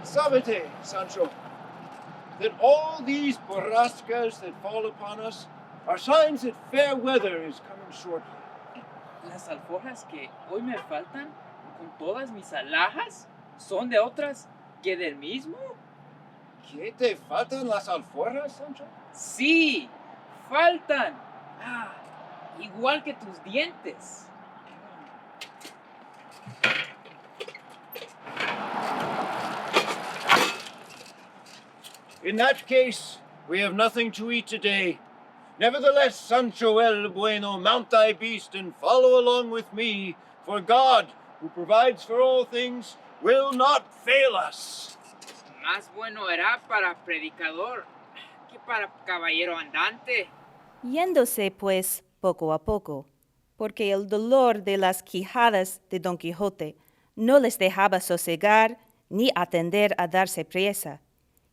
Sabete, Sancho, that all these borrascas that fall upon us are signs that fair weather is coming shortly. Las alforjas que hoy me faltan, con todas mis alhajas, son de otras que del mismo. ¿Qué te faltan las alforjas, Sancho? Sí, faltan. Ah, igual que tus dientes. In that case, we have nothing to eat today. Nevertheless, Sancho el Bueno, mount thy beast and follow along with me, for God, who provides for all things, will not fail us. Más bueno era para predicador que para caballero andante. Yéndose, pues, poco a poco, porque el dolor de las quijadas de Don Quijote no les dejaba sosegar ni atender a darse priesa.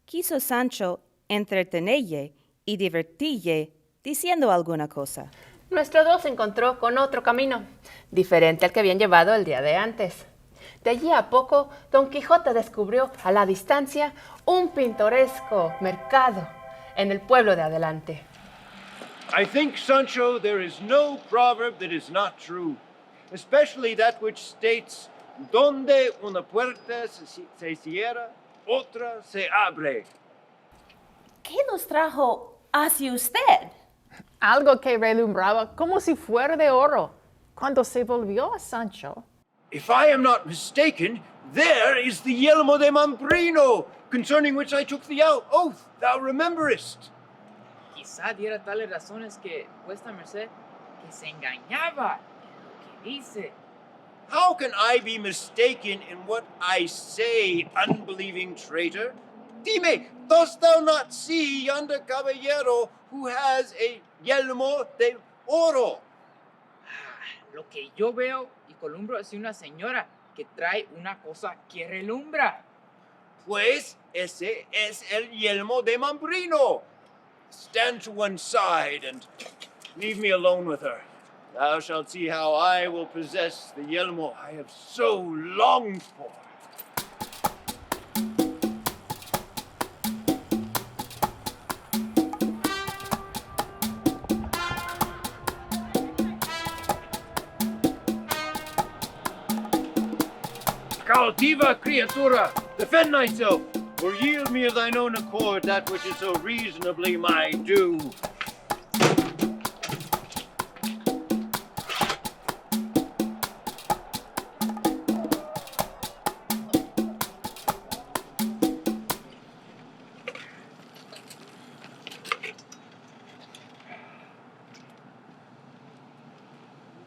Quiso Sancho entretenelle y divertille diciendo alguna cosa. Nuestro dos se encontró con otro camino, diferente al que habían llevado el día de antes. De allí a poco, Don Quijote descubrió a la distancia un pintoresco mercado en el pueblo de adelante. I think, Sancho, there is no proverb that is not true, especially that which states, donde una puerta se cierra, otra se abre. ¿Qué nos trajo hacia usted? Algo que relumbraba como si fuera de oro. Cuando se volvió a Sancho, If I am not mistaken, there is the Yelmo de Mambrino, concerning which I took the oath, thou rememberest. Quizá diera tales razones que vuestra merced que se engañaba en lo que dice. How can I be mistaken in what I say, unbelieving traitor? Dime, dost thou not see yonder caballero who has a yelmo de oro? Lo que yo veo y columbro es una señora que trae una cosa que relumbra. Pues ese es el yelmo de Mambrino. Stand to one side and leave me alone with her. Thou shalt see how I will possess the yelmo I have so longed for. Cautiva criatura, defend thyself, or yield me of thine own accord that which is so reasonably my due.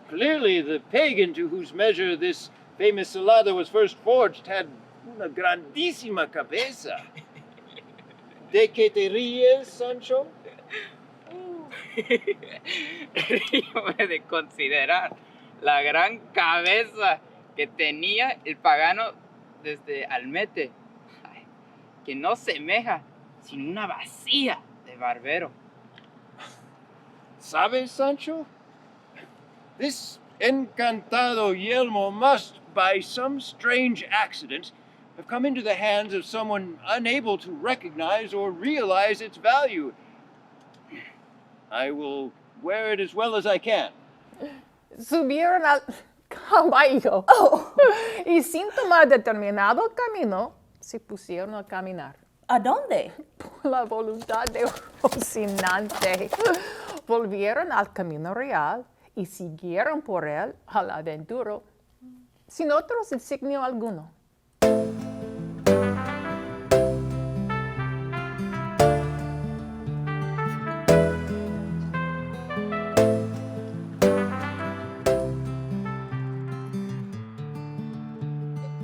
Clearly, the pagan to whose measure this famous salada was first forged had una grandísima cabeza. ¿De qué te ríes, Sancho? Ríome de considerar la gran cabeza que tenía el pagano desde Almete, que no semeja sino una vacía de barbero. ¿Sabes, Sancho? This encantado yelmo must, by some strange accident, have come into the hands of someone unable to recognize or realize its value. I will wear it as well as I can. subieron al caballo y sin tomar determinado camino, se pusieron a caminar. ¿A dónde? Por la voluntad de Rocinante. Volvieron al camino real y siguieron por él a la aventura, sin otro designio alguno.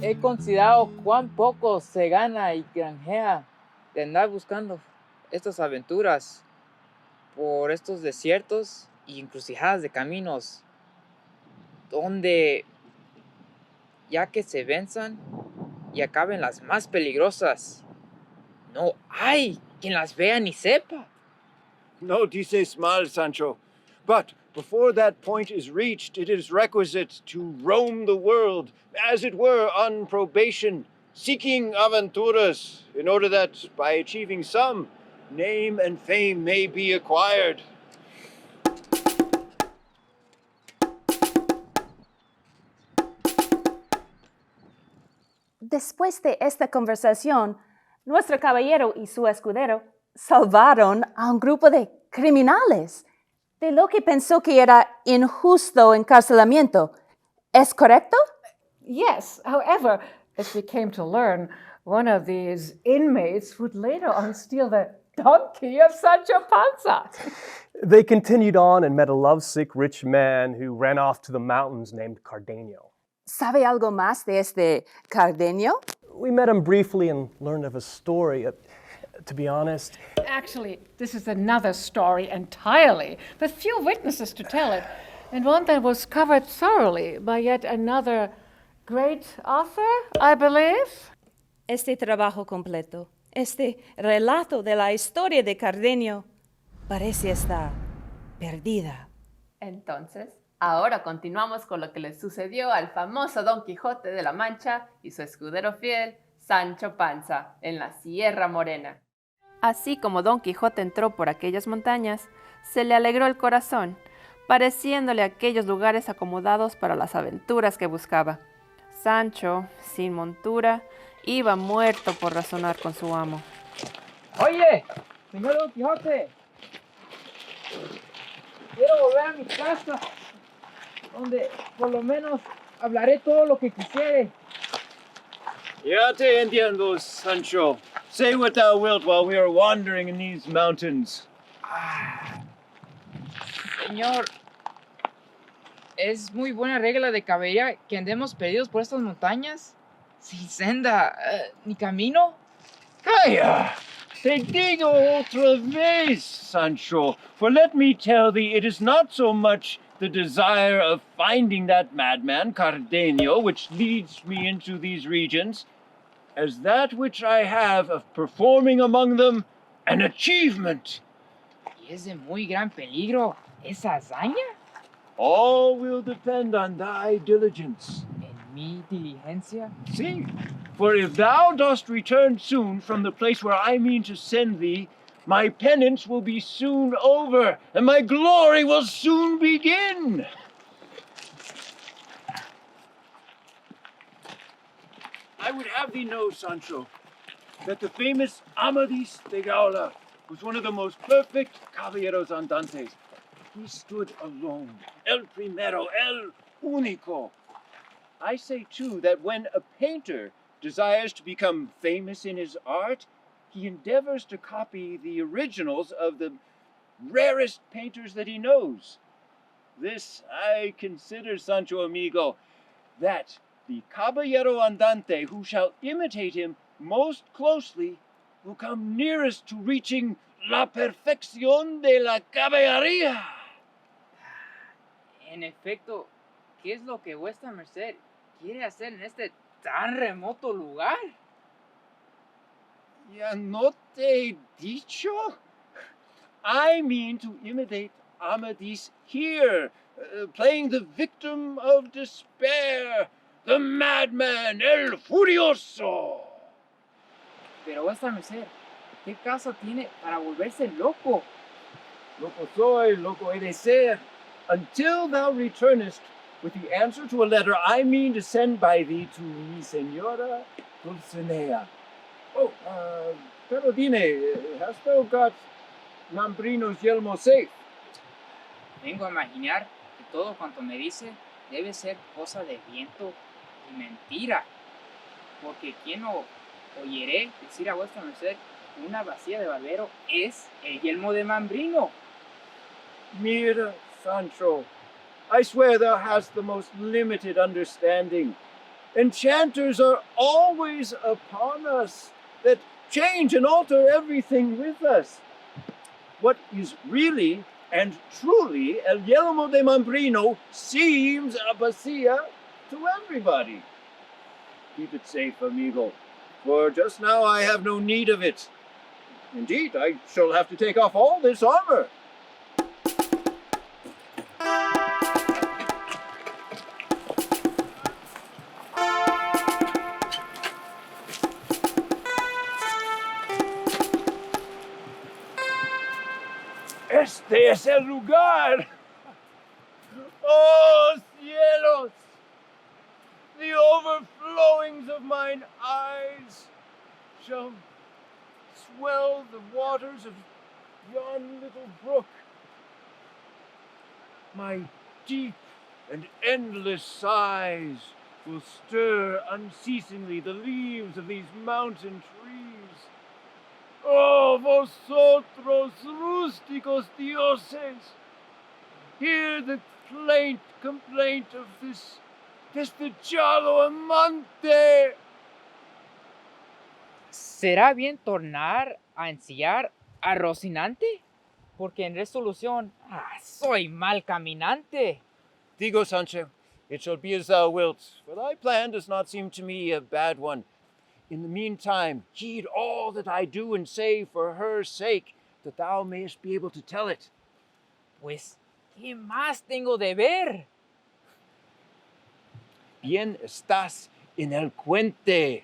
He considerado cuán poco se gana y granjea de andar buscando estas aventuras por estos desiertos y encrucijadas de caminos, donde ya que se venzan y acaben las más peligrosas, no hay quien las vea ni sepa. No dices mal, Sancho, but before that point is reached, it is requisite to roam the world, as it were, on probation, seeking aventuras in order that by achieving some, name and fame may be acquired. Después de esta conversación, nuestro caballero y su escudero salvaron a un grupo de criminales de lo que pensó que era injusto encarcelamiento. ¿Es correcto? Yes, however, as we came to learn, one of these inmates would later on steal the donkey of Sancho Panza. They continued on and met a lovesick rich man who ran off to the mountains named Cardenio. ¿Sabe algo más de este Cardenio? We met him briefly and learned of his story. To be honest, Actually, this is another story entirely, with few witnesses to tell it, and one that was covered thoroughly by yet another great author, I believe. Este trabajo completo, este relato de la historia de Cardenio, parece estar perdida. Entonces, ahora continuamos con lo que le sucedió al famoso Don Quijote de la Mancha y su escudero fiel, Sancho Panza, en la Sierra Morena. Así como Don Quijote entró por aquellas montañas, se le alegró el corazón, pareciéndole aquellos lugares acomodados para las aventuras que buscaba. Sancho, sin montura, iba muerto por razonar con su amo. Oye, señor Don Quijote, quiero volver a mi casa, donde por lo menos hablaré todo lo que quisiere. Ya te entiendo, Sancho. Say what thou wilt while we are wandering in these mountains. Señor, es muy buena regla de caballería que andemos perdidos por estas montañas, sin senda ni camino. Calla! Te digo otra vez, Sancho, for let me tell thee, it is not so much the desire of finding that madman, Cardenio, which leads me into these regions, as that which I have of performing among them an achievement. Y es de muy gran peligro esa hazaña. All will depend on thy diligence. En mi diligencia. See, for if thou dost return soon from the place where I mean to send thee, my penance will be soon over, and my glory will soon begin. I would have thee know, Sancho, that the famous Amadis de Gaula was one of the most perfect caballeros andantes. He stood alone, el primero, el único. I say, too, that when a painter desires to become famous in his art, he endeavors to copy the originals of the rarest painters that he knows. This I consider, Sancho amigo, that the caballero andante who shall imitate him most closely will come nearest to reaching la perfección de la caballería. En efecto, ¿qué es lo que vuestra merced quiere hacer en este tan remoto lugar? Ya no te he dicho? I mean to imitate Amadis here, playing the victim of despair, the madman, el furioso. Pero vuestra merced, ¿qué caso tiene para volverse loco? Loco soy, loco he de ser, until thou returnest with the answer to a letter I mean to send by thee to mi señora Dulcinea. Oh, pero dime, hast thou got Mambrino's Yelmo safe? Vengo a imaginar que todo cuanto me dice debe ser cosa de viento y mentira, porque ¿quién no oyeré decir a vuestra merced que una vacía de barbero es el yelmo de Mambrino? Mira, Sancho, I swear thou hast the most limited understanding. Enchanters are always upon us, that change and alter everything with us. What is really and truly el Yelmo de Mambrino seems a vacía to everybody. Keep it safe, amigo, for just now I have no need of it. Indeed, I shall have to take off all this armor. Este es el lugar. Oh, cielos! The overflowings of mine eyes shall swell the waters of yon little brook. My deep and endless sighs will stir unceasingly the leaves of these mountain trees. Oh, vosotros, rústicos dioses, hear the complaint of this despechado amante. ¿Será bien tornar a ensillar a Rocinante? Porque en resolución, soy mal caminante. Digo, Sancho, it shall be as thou wilt, for thy plan does not seem to me a bad one. In the meantime, heed all that I do and say for her sake, that thou mayest be able to tell it. Pues, ¿qué más tengo de ver? Bien estás en el cuente.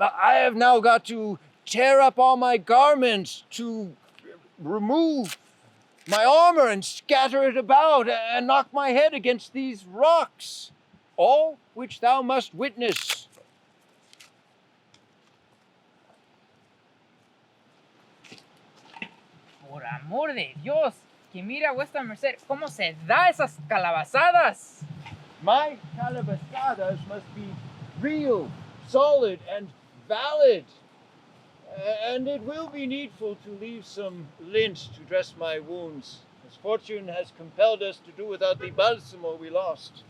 I have now got to tear up all my garments, to remove my armor and scatter it about, and knock my head against these rocks, all which thou must witness. Por amor de Dios, que mira vuestra merced cómo se da esas calabazadas. My calabazadas must be real, solid, and valid. And it will be needful to leave some lint to dress my wounds, as fortune has compelled us to do without the bálsamo we lost.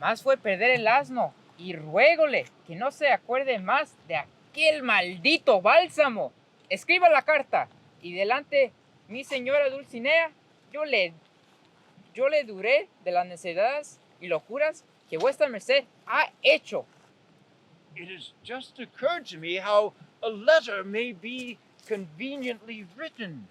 Más fue perder el asno, y ruégole que no se acuerde más de aquel maldito bálsamo. Escriba la carta, y delante mi señora Dulcinea, yo le duré de las necesidades y locuras que vuestra merced ha hecho. It has just occurred to me how a letter may be conveniently written.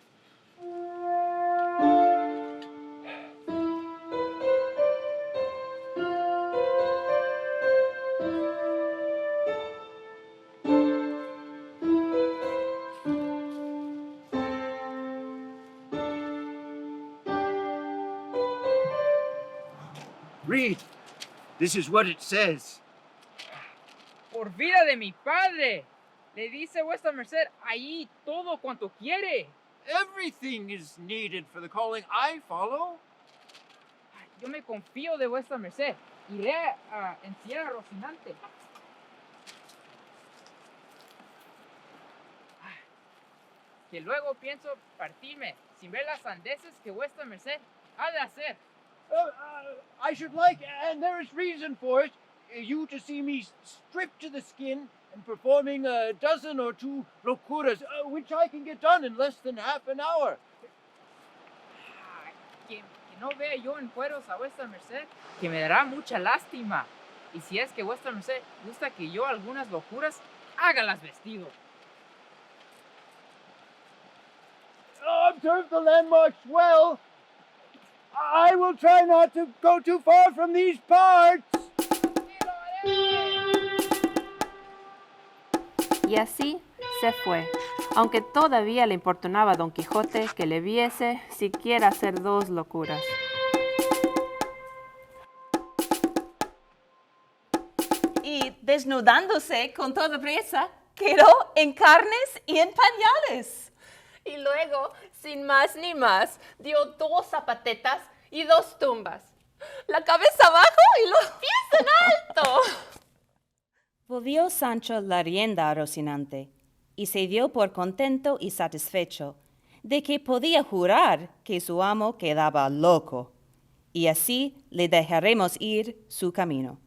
Read. This is what it says. Por vida de mi padre, le dice vuestra merced ahí todo cuanto quiere. Everything is needed for the calling I follow. Yo me confío de vuestra merced. Iré a ensillar a Rocinante. Que luego pienso partirme sin ver las sandeces que vuestra merced ha de hacer. I should like, and there is reason for it, you to see me stripped to the skin and performing a dozen or two locuras, which I can get done in less than half an hour. Que no vea yo en cueros a vuestra merced, que me dará mucha lástima. Y si es que vuestra merced gusta que yo algunas locuras, hágalas vestido. Observe the landmarks well. I will try not to go too far from these parts. Y así se fue, aunque todavía le importunaba a Don Quijote que le viese siquiera hacer dos locuras. Y desnudándose con toda prisa, quedó en carnes y en pañales. Y luego, sin más ni más, dio 2 zapatetas y 2 tumbas. La cabeza abajo y los pies en alto. Volvió Sancho la rienda a Rocinante y se dio por contento y satisfecho de que podía jurar que su amo quedaba loco, y así le dejaremos ir su camino.